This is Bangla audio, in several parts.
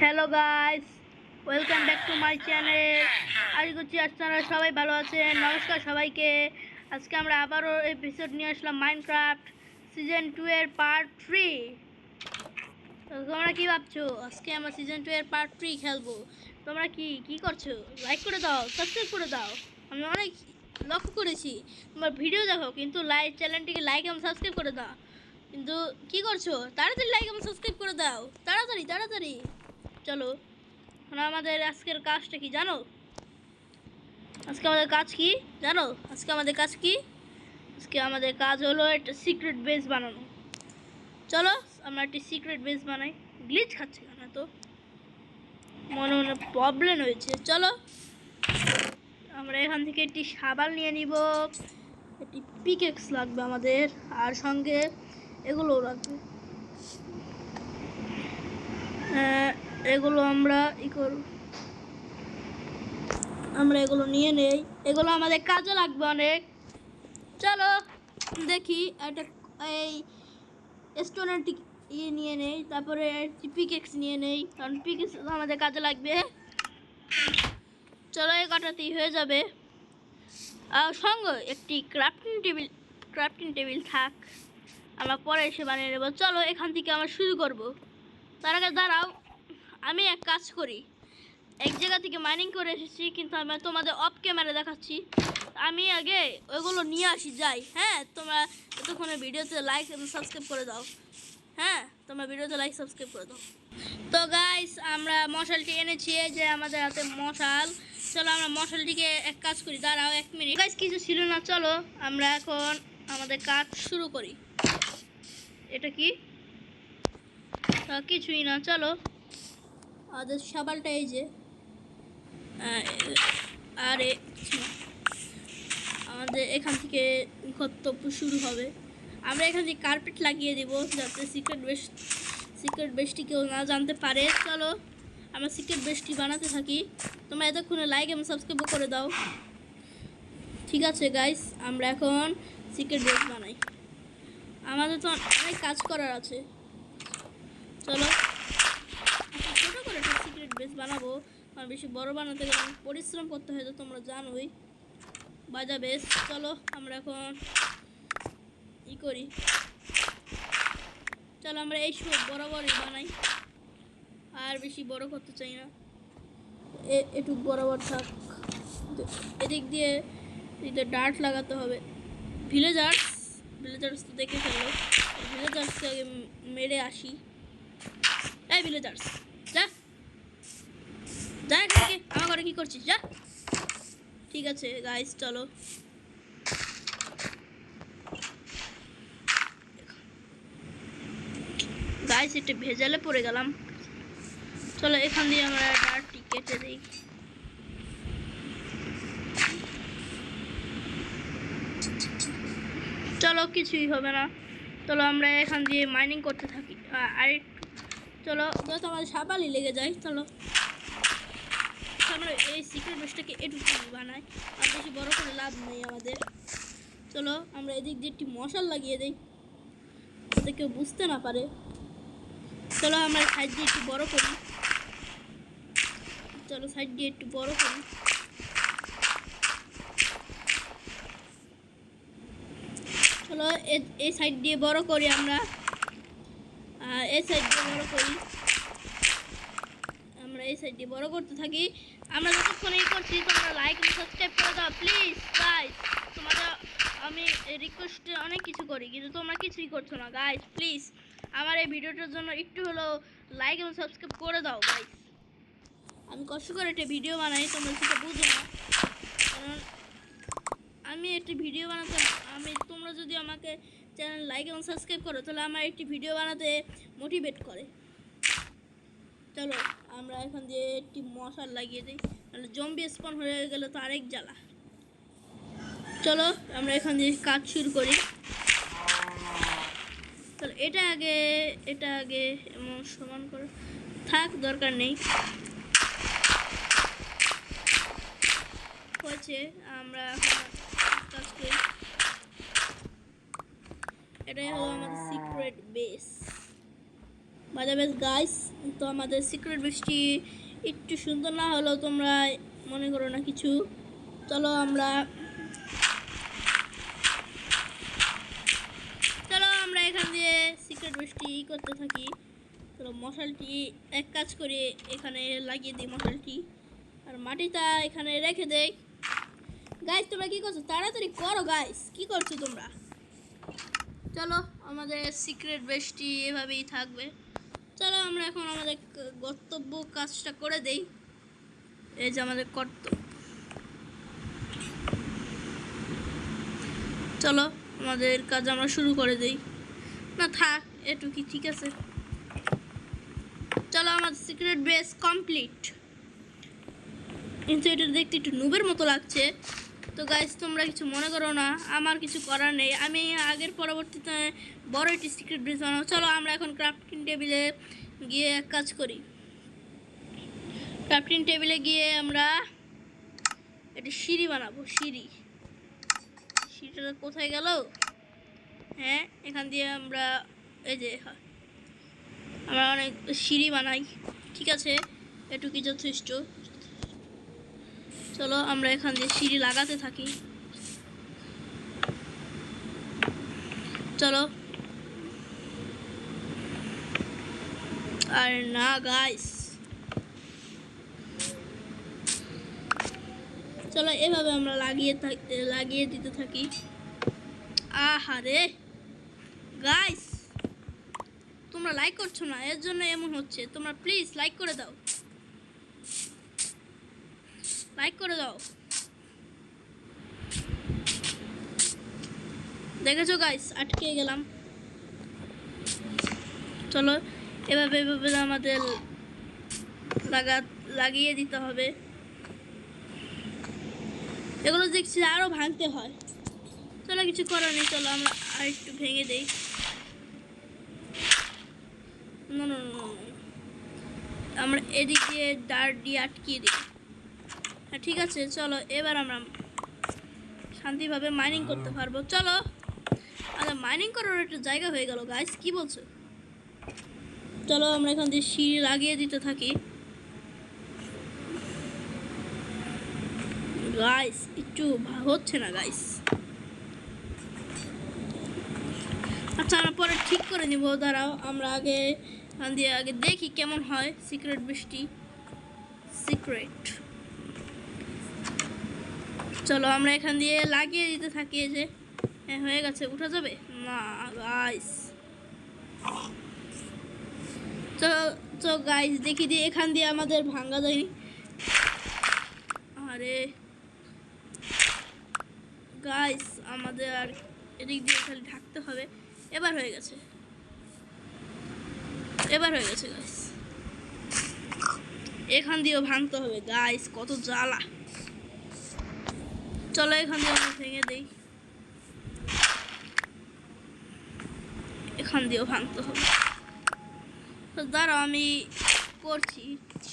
Hello guys, welcome back to my channel. আশা করছি আপনারা সবাই ভালো আছেন। নমস্কার সবাইকে। আজকে আমরা আবারও এপিসোড নিয়ে আসলাম মাইনক্রাফট সিজন 2 এর পার্ট 3। তো তোমরা কি ভাবছো আজকে আমরা সিজন 2 এর পার্ট 3 খেলবো? তোমরা কি করছো? লাইক করে দাও, সাবস্ক্রাইব করে দাও। আমি অনেক লক্ষ্য করেছি তোমার ভিডিও দেখো কিন্তু চ্যানেলটিকে লাইক এবং সাবস্ক্রাইব করে দাও। কিন্তু কি করছো? তাড়াতাড়ি লাইক এবং সাবস্ক্রাইব করে দাও, তাড়াতাড়ি তাড়াতাড়ি। চলো, আমাদের আজকের কাজটা কি জানো? আজকে আমাদের কাজ কি জানো? আজকে আমাদের কাজ হলো একটা সিক্রেট বেস বানানো। চলো আমরা একটা সিক্রেট বেস বানাই। গ্লিচ খাচ্ছে কেন? তো মনে প্রবলেম হয়েছে। চলো আমরা এখান থেকে একটি শাবাল নিয়ে নিব, একটি পিকেক্স লাগবে আমাদের, আর সঙ্গে এগুলোও লাগবে। এগুলো আমরা এগুলো নিয়ে নেই, এগুলো আমাদের কাজে লাগবে অনেক। চলো দেখি একটা এই স্টোনের নিয়ে নেই, তারপরে পিকেক্স নিয়ে নেই, কারণ পিকেক্স আমাদের কাজে লাগবে। চলো এই কটাতেই হয়ে যাবে। আর সঙ্গে একটি ক্রাফটিং টেবিল থাক, আমরা পরে এসে বানিয়ে নেবো। চলো এখান থেকে আমরা শুরু করব। তার আগে দাঁড়াও, আমি এক কাজ করি। এক জায়গা থেকে মাইনিং করে এসেছি, কিন্তু আমি তোমাদের অফ ক্যামেরা দেখাচ্ছি। আমি আগে ওইগুলো নিয়ে আসি যাই। হ্যাঁ, তোমরা এতক্ষণে ভিডিওতে লাইক এবং সাবস্ক্রাইব করে দাও। হ্যাঁ, তোমরা ভিডিওতে লাইক সাবস্ক্রাইব করে দাও। তো গাইস, আমরা মশালটি এনেছি, এই যে আমাদের হাতে মশাল। চলো আমরা মশালটিকে এক কাজ করি। দাঁড়াও 1 মিনিট গাইস, কিছু ছিল না। চলো আমরা এখন আমাদের কাজ শুরু করি। এটা কি? কিছুই না। চলো আমাদের শাবালটা এই যে, আরে আমাদের এখান থেকে কর্তব্য শুরু হবে। আমরা এখান থেকে কার্পেট লাগিয়ে দেবো, যাতে সিক্রেট বেসটি কেউ না জানতে পারে। চলো আমরা সিক্রেট বেসটি বানাতে থাকি। তোমরা এতক্ষণে লাইক এবং সাবস্ক্রাইব করে দাও। ঠিক আছে গাইস, আমরা এখন সিক্রেট বেস বানাই। আমাদের তো অনেক কাজ করার আছে। চলো ছোটো করে একটা সিক্রেট বেস বানাবো, কারণ বেশি বড় বানাতে গেলে পরিশ্রম করতে হয়, তো তোমরা জানোই। বাজা বেস। চলো আমরা এখন করি। চলো আমরা এই সব বরাবরই বানাই, আর বেশি বড় করতে চাই না। একটু বরাবর থাক। এদিক দিয়ে ডার্ট লাগাতে হবে। ভিলেজার্স তো দেখে ফেলো। ভিলেজার্সকে আগে মেরে আসি। এই ভিলেজার্স, যা যা এখান থেকে। আমার ঘরে কি করছিস? যা। ঠিক আছে গাইস, চলো গাইস, একটু ভেজালে পড়ে গেলাম। চলো এখান দিয়ে আমরা ডার্টটি কেটে দিই। চলো কিছুই হবে না। চলো আমরা এখান দিয়ে মাইনিং করতে থাকি। চলো তো আমাদের সাবালই লেগে যায়। চলো আমরা এই সিক্রেট বেসটাকে এটুকু বানাই, আর বেশি বড় করে লাভ নেই আমাদের। চলো আমরা এদিক দিয়ে একটি মশাল লাগিয়ে দিই, যাতে কেউ বুঝতে না পারে। চলো আমরা সাইড দিয়ে একটু বড় করি। চলো সাইড দিয়ে একটু বড় করি। চলো এই সাইড দিয়ে বড় করি আমরা, এই সাইড দিয়ে বড় করি। আমরা এই সাইড দিয়ে বড় করতে থাকি। আমরা যতক্ষণ করছি, তোমরা লাইক এবং সাবস্ক্রাইব করে দাও প্লিজ গাইস। তোমাদের আমি রিকোয়েস্টে অনেক কিছু করি, কিন্তু তোমরা কিছুই করছো না গাইস। প্লিজ আমার এই ভিডিওটার জন্য একটু হলো লাইক এবং সাবস্ক্রাইব করে দাও গাইস। আমি কষ্ট করে একটা ভিডিও বানাই, তোমরা সেটা বুঝো না। কারণ আমি একটি ভিডিও বানাতে, তোমরা যদি আমাকে চ্যানেল লাইক এবং সাবস্ক্রাইব করো, তাহলে আমার একটি ভিডিও বানাতে মোটিভেট করে। চলো আমরা এখান দিয়ে একটি মশাল লাগিয়ে দিই, তাহলে জম্বি স্পন হয়ে গেলে তো আরেক জ্বালা। চলো আমরা এখান দিয়ে কাজ শুরু করি। চলো এটা আগে এমন সমান করে থাক, দরকার নেই। হয়েছে, আমরা কাজ করি। এটাই হলো আমাদের সিক্রেট বেস। বাজাবে গাইস। তো আমাদের সিক্রেট বৃষ্টি একটু সুন্দর না হলেও তোমরা মনে করো না কিছু। চলো আমরা এখান দিয়ে সিক্রেট বৃষ্টি করতে থাকি। চলো মশালটি এক কাজ করে এখানে লাগিয়ে দিই মশালটি, আর মাটিটা এখানে রেখে দেই। গাইস তোমরা কি করছো? তাড়াতাড়ি করো গাইস, কি করছো তোমরা? চলো আমাদের সিক্রেট বৃষ্টি এভাবেই থাকবে। চলো আমরা এখন আমাদের কর্তব্য কাজটা করে দেই। এই যে আমাদের কর্তব্য। চলো আমাদের কাজ আমরা শুরু করে দেই। না থাক, এটুকুই ঠিক আছে। চলো আমাদের সিক্রেট বেস কমপ্লিট। কিন্তু এটা দেখতে একটু নুবের মতো লাগছে। তো গাইস তোমরা কিছু মনে করো না, আমার কিছু করার নেই। আমি আগের পরবর্তীতে বড় একটি সিক্রেট বেস বানাবো। চলো আমরা এখন ক্রাফটিং টেবিলে গিয়ে এক কাজ করি। ক্রাফটিং টেবিলে গিয়ে আমরা একটা সিঁড়ি বানাবো। সিঁড়িটা কোথায় গেল? হ্যাঁ, এখান দিয়ে আমরা এই যে আমরা অনেক সিঁড়ি বানাই। ঠিক আছে, এটুকুই যথেষ্ট। চলো আমরা এখান দিয়ে সিঁড়ি লাগাতে থাকি। চলো। আর না গাইস, চলো এভাবে আমরা লাগিয়ে দিতে থাকি। আহারে গাইস, তোমরা লাইক করছো না, এর জন্য এমন হচ্ছে। তোমরা প্লিজ লাইক করে দাও, লাইক করে দাও। দেখেছো গাইস, আটকে গেলাম। চলো এভাবে আমাদের লাগিয়ে দিতে হবে। এগুলো দেখছি আরো ভাঙতে হয়। চলো কিছু করার নেই, চলো আমরা আর একটু ভেঙে দেই। না, আমরা এদিক দিয়ে ডার্ট দিয়ে আটকিয়ে দিই। হ্যাঁ ঠিক আছে, চলো এবার আমরা শান্তিভাবে মাইনিং করতে পারবো। চলো আচ্ছা, মাইনিং করার একটা জায়গা হয়ে গেল গাইস, কি বলছো? চলো আমরা এখান দিয়ে সিঁড়ি লাগিয়ে দিতে থাকি। গাইস একটু হচ্ছে না গাইস। আচ্ছা আমরা পরে ঠিক করে নিব, দাঁড়াও। আমরা আগে এখান দিয়ে দেখি কেমন হয় সিক্রেট বৃষ্টি। চলো আমরা এখান দিয়ে লাগিয়ে দিতে থাকি। এই যে হ্যাঁ হয়ে গেছে, উঠা যাবে না গাইস। তো গাইস দেখি দিয়ে এখান দিয়ে আমাদের ভাঙা যায়নি। আরে গাইস আমাদের আর এদিক দিয়ে খালি ঢাকতে হবে। এবার হয়ে গেছে গাইস। এখান দিয়েও ভাঙতে হবে গাইস, কত জ্বালা। চলো এখান দিয়ে আমরা ভেঙে দেই। এখান দিয়েও ভাঙতে হবে। তো দাঁড়াও আমি করছি,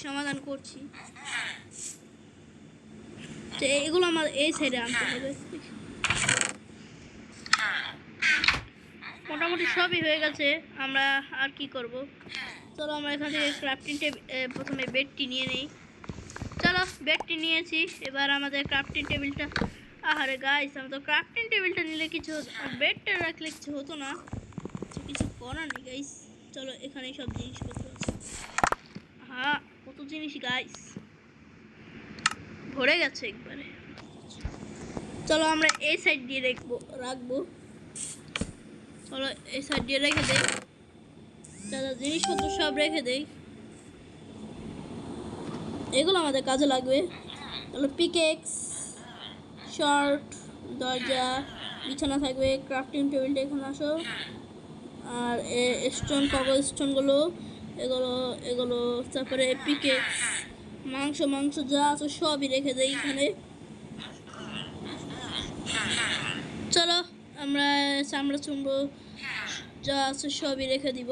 সমাধান করছি। তো এগুলো আমার এই সাইডে আনতে হবে। মোটামুটি সবই হয়ে গেছে, আমরা আর কি করব। চলো আমরা এখান থেকে ক্রাফটিং টেবিল প্রথমে বেডটি নিয়ে নেই। চলো বেডটি নিয়েছি, এবার আমাদের ক্রাফটিং টেবিলটা। আহারে গাইস, আমি তো ক্রাফটিং টেবিলটা নিলে কিছু হতো, বেডটা রাখলে কিছু হতো না। কিছু করার নেই গাইস। চলো এখানে সব জিনিসপত্র আছে। হ্যাঁ কত জিনিস গাইস, ভরে গেছে একবারে। চলো আমরা এই সাইড দিয়ে রাখবো। চলো এই সাইড দিয়ে রেখে দেই, দাদা জিনিসপত্র সব রেখে দেই। এগুলো আমাদের কাজে লাগবে। চলো পিকেক্স, শর্ট, দরজা, বিছানা থাকবে। ক্রাফটিং টেবিলটা এখানে আসো। আর স্টোন, কবল স্টোনগুলো, এগুলো তারপরে পিকেক্স, মাংস যা আছে সবই রেখে দেই এখানে। চলো আমরা চামড়া চুমড়ো যা আছে সবই রেখে দিব।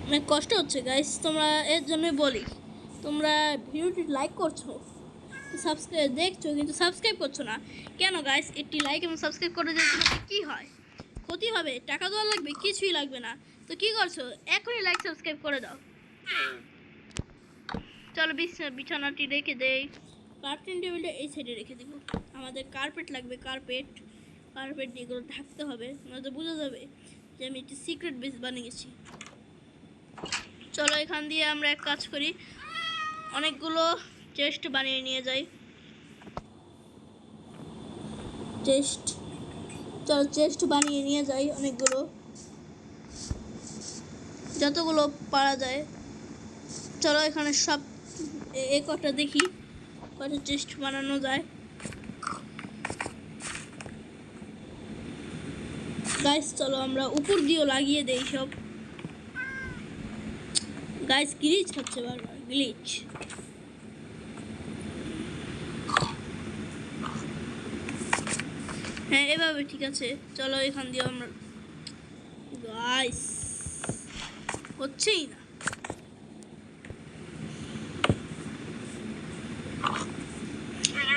অনেক কষ্ট হচ্ছে গাইস, তোমরা এর জন্যই বলি। তোমরা ভিডিওটি লাইক করছো, সাবস্ক্রাইব দেখছো, কিন্তু সাবস্ক্রাইব করছো না কেন গাইস? একটি লাইক এবং সাবস্ক্রাইব করে দিলে তোমাদের কী হয়? ক্ষতি হবে? টাকা দেওয়া লাগবে? কিছুই লাগবে না। তো কি করছো? এখনই লাইক সাবস্ক্রাইব করে দাও। চলো বিছানাটি রেখে দেই। কার্পেট টেবিলটা এই সাইডে রেখে দিব। আমাদের কার্পেট লাগবে, কার্পেট দিয়ে এগুলো ঢাকতে হবে, নয়তো বোঝা যাবে যে আমি একটি সিক্রেট বেস বানিয়েছি। চলো এখান দিয়ে আমরা এক কাজ করি, অনেকগুলো চেস্ট বানিয়ে নিয়ে যাই। চলো চেস্ট বানিয়ে নিয়ে যাই অনেকগুলো, যতগুলো পারা যায়। চলো এখানে সব কটা দেখি কটা চেস্ট বানানো যায়। গাইস চলো আমরা উপর দিয়েও লাগিয়ে দেই সব। গাইস গ্লিচ হচ্ছে বারবার, গ্লিচ। হ্যাঁ এভাবে ঠিক আছে। চলো এখান দিয়ে আমরা, গাইস হচ্ছেই না।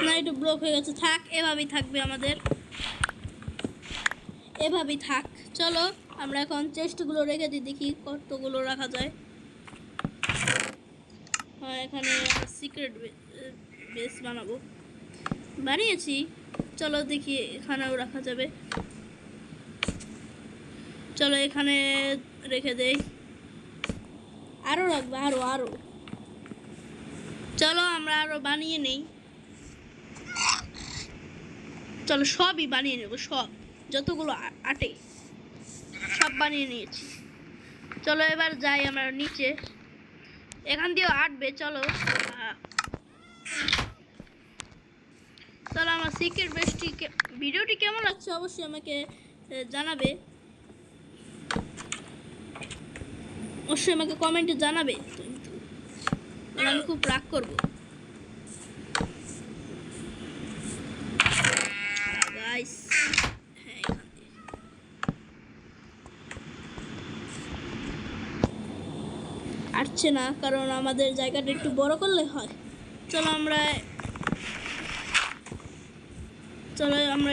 না একটু ব্লক হয়ে গেছে, থাক এভাবেই থাকবে আমাদের, এভাবেই থাক। চলো আমরা এখন চেস্টগুলো রেখে দিই, দেখি কতগুলো রাখা যায়। হ্যাঁ এখানে সিক্রেট বেস বানিয়েছি। চলো দেখি এখানেও রাখা যাবে। চলো এখানে রেখে দেই, আরো রাখবো, আরো। চলো আমরা আরো বানিয়ে নেই। চলো সবই বানিয়ে নেব, সব যতগুলো আটে সব বানিয়ে নিয়েছি। চলো এবার যাই আমরা নিচে, এখান দিয়েও আটবে। চলো চলো আমার সিক্রেট বেসটি ভিডিওটি কেমন লাগছে অবশ্যই আমাকে জানাবে, অবশ্যই আমাকে কমেন্টে জানাবে, কিন্তু আমি খুব রাগ করবো। গাইস হ্যাঁ এখান দিয়ে আসছে না, কারণ আমাদের জায়গাটা একটু বড় করলে হয়। চলো আমরা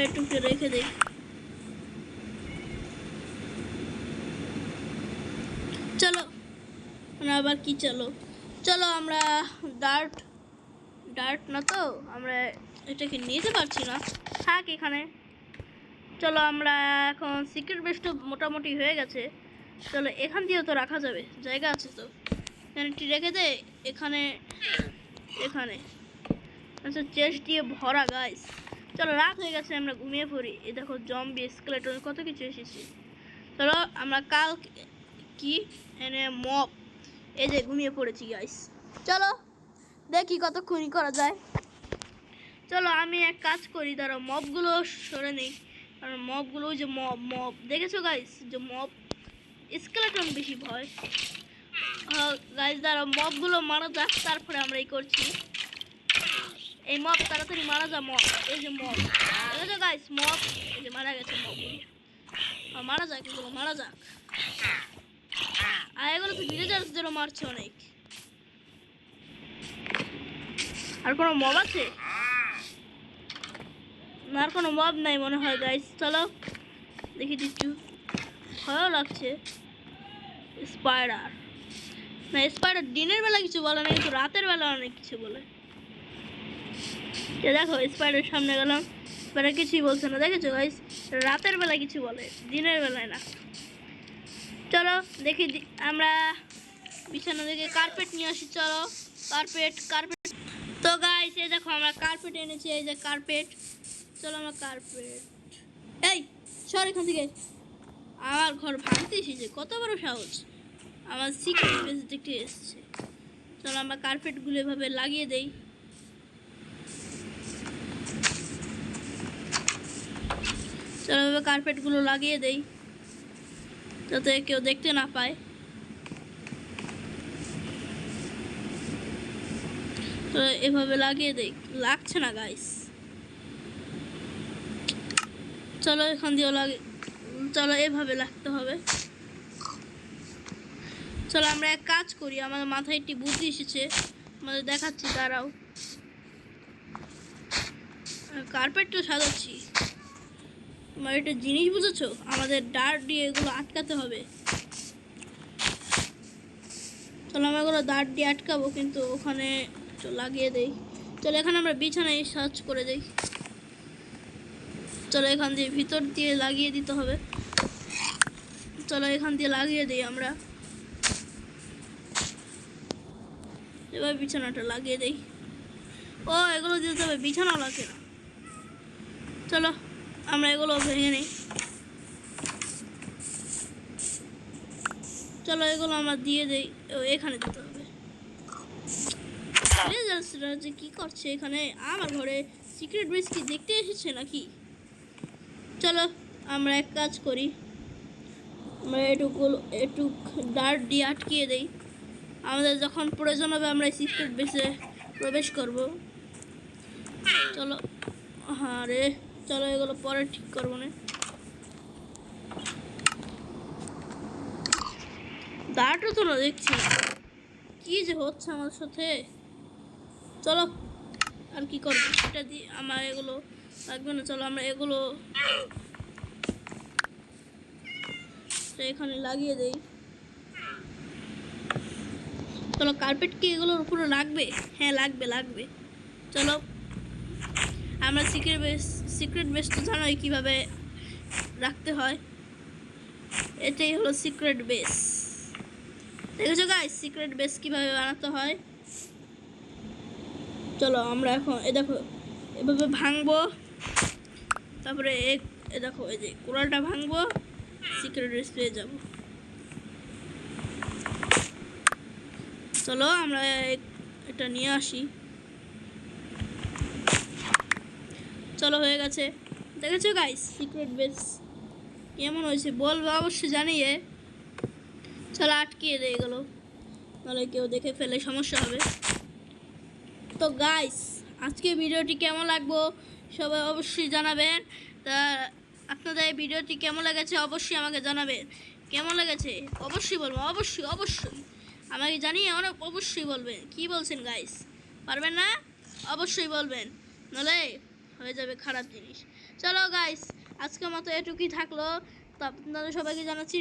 একটু রেখে দিই। চলো আবার কি, চলো আমরা ডার্ট না তো, আমরা এটাকে নিতে পারছি না, থাক এখানে। চলো আমরা এখন সিক্রেট বেসটা মোটামুটি হয়ে গেছে। চলো এখান দিয়েও তো রাখা যাবে, জায়গা আছে তো, এখানে রেখে দে। এখানে আচ্ছা চেস্ট দিয়ে ভরা। গাইস চলো রাত হয়ে গেছে, আমরা ঘুমিয়ে পড়ি। এই দেখো জম্বি, স্কেলেটন, কত কিছু এসেছে। চলো আমরা কাল কি এনে মব, এই যে ঘুমিয়ে পড়েছি গাইস। চলো দেখি কতক্ষণই করা যায়। চলো আমি এক কাজ করি, দাঁড়াও মবগুলো সরে নেই, কারণ মবগুলো যে মব দেখেছো গাইস, যে মব স্কেলেটন বেশি ভয়। গাইস দাঁড়াও মবগুলো মারা যাক, তারপরে আমরা এই করছি। এই মব তাড়াতাড়ি মারা যা, মব এই যে মব দেখেছো গাইস, মব এই যে মারা গেছে। মবগুলো মারা যাক, এগুলো মারা যাক। আর এগুলো তো ভিলেজার্স যেন মারছে অনেক। আর কোনো মব আছে? না আর কোনো মব নাই মনে হয় গাইস। চলো দেখি দিচ্ছু, ভালো লাগছে। স্পাইডার না, স্পাইডার দিনের বেলা কিছু বলে না, কিন্তু রাতের বেলা অনেক কিছু বলে। দেখো স্পাইডার সামনে গেলাম, স্পাইডার কিছুই বলছে না, দেখেছো গাইস? রাতের বেলা কিছু বলে, দিনের বেলায় না। চলো দেখি আমরা বিছানা থেকে কার্পেট নিয়ে আসি। চলো কার্পেট তো গাইস এই দেখো আমরা কার্পেট এনেছি, এই যে কার্পেট। চলো আমরা কার্পেট, এই সর এখান থেকে, আমার ঘর ভাঙতে এসেছে, কত বড় সাহস, আমার সিক্রেট বেস দেখতে এসছে। চলো আমরা কার্পেটগুলো এভাবে লাগিয়ে দেই। চলো এভাবে কার্পেটগুলো লাগিয়ে দেই, যাতে কেউ দেখতে না পায়। তো এভাবে লাগিয়ে দেই, লাগছে না গাইস। চলো এখান দিয়েও চলো এভাবে লাগতে হবে। চলো আমরা এক কাজ করি, আমাদের মাথায় একটি বুদ্ধি এসেছে, আমাদের দেখাচ্ছি, দাঁড়াও। কার্পেটটা সাজাচ্ছি, তোমার একটা জিনিস বুঝেছো, আমাদের ডার্ট দিয়ে এগুলো আটকাতে হবে। চলো আমরা এগুলো দাঁড় দিয়ে আটকাবো, কিন্তু ওখানে লাগিয়ে দেই। চলো এখানে আমরা বিছানায় সার্চ করে দেই। চলো এখান দিয়ে ভিতর দিয়ে লাগিয়ে দিতে হবে। চলো এখান দিয়ে লাগিয়ে দিই আমরা। এবার বিছানাটা লাগিয়ে দেই। ও এগুলো দিতে হবে, বিছানা লাগে না। চলো আমরা এগুলো ভেঙে নিই। চলো এগুলো আমরা দিয়ে দেই, এখানে দিতে হবে। যে কি করছে এখানে আমার ঘরে? সিক্রেট বেস কি দেখতে এসেছে নাকি? চলো আমরা এক কাজ করি, আমরা এটুক ডার্ট দিয়ে আটকিয়ে দেই। আমাদের যখন প্রয়োজন হবে আমরা সিক্রেট বেসে প্রবেশ করব। চলো, হ্যাঁ রে, চলো এগুলো পরে ঠিক করবো না। দাঁড়াটা তো না দেখছি, কি যে হচ্ছে আমার সাথে। চলো আর কি করবো, সেটা দিয়ে আমার এগুলো লাগবে না। চলো আমরা এগুলো এখানে লাগিয়ে দেই। চলো কার্পেট কি এগুলোর উপরে লাগবে? হ্যাঁ লাগবে। চলো আমরা সিক্রেট বেস তো জানোই কীভাবে রাখতে হয়। এটাই হলো সিক্রেট বেস। দেখেছো গাইস সিক্রেট বেস কীভাবে বানাতে হয়? চলো আমরা এখন দেখো এভাবে ভাঙবো, তারপরে দেখো এই যে কোরালটা ভাঙবো, সিক্রেট বেস পেয়ে যাব। চলো আমরা এটা নিয়ে আসি। চলো হয়ে গেছে। দেখেছো গাইস সিক্রেট বেস কেমন হয়েছে বলবো অবশ্যই জানিয়ে। চলো আটকিয়ে দেয় এগুলো, নাহলে কেউ দেখে ফেলে সমস্যা হবে। তো গাইস আজকে ভিডিওটি কেমন লাগবো সবাই অবশ্যই জানাবেন। তা আপনাদের এই ভিডিওটি কেমন লেগেছে অবশ্যই আমাকে জানাবেন। কেমন লেগেছে অবশ্যই বলবো, অবশ্যই আমাকে জানিয়ে অবশ্যই বলবেন। কি বলছেন গাইস? পারবেন না? অবশ্যই বলবেন, নাহলে হয়ে যাবে খারাপ জিনিস। চলো গাইস আজকের মতো এটুকুই থাকলো। তো আপনাদের সবাইকে জানাচ্ছি